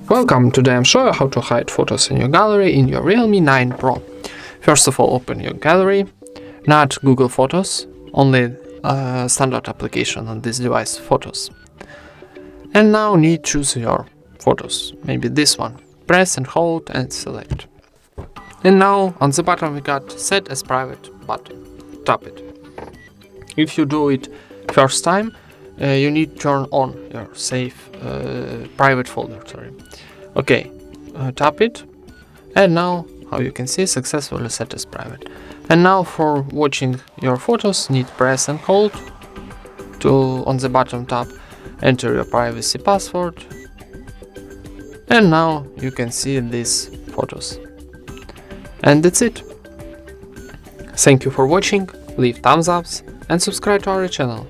Welcome, today I'm showing you how to hide photos in your gallery in your Realme 9 Pro. First of all, open your gallery, not Google Photos, only standard application on this device, Photos. And now need to choose your photos, maybe this one. Press and hold and select. And now on the bottom we got Set as Private button. Tap it. If you do it first time, you need to turn on your Save Private folder. Okay, tap it, and now, how you can see, successfully set as private. And now for watching your photos, need press and hold to on the bottom tab, enter your privacy password, and now you can see these photos. And that's it. Thank you for watching, leave thumbs ups and subscribe to our channel.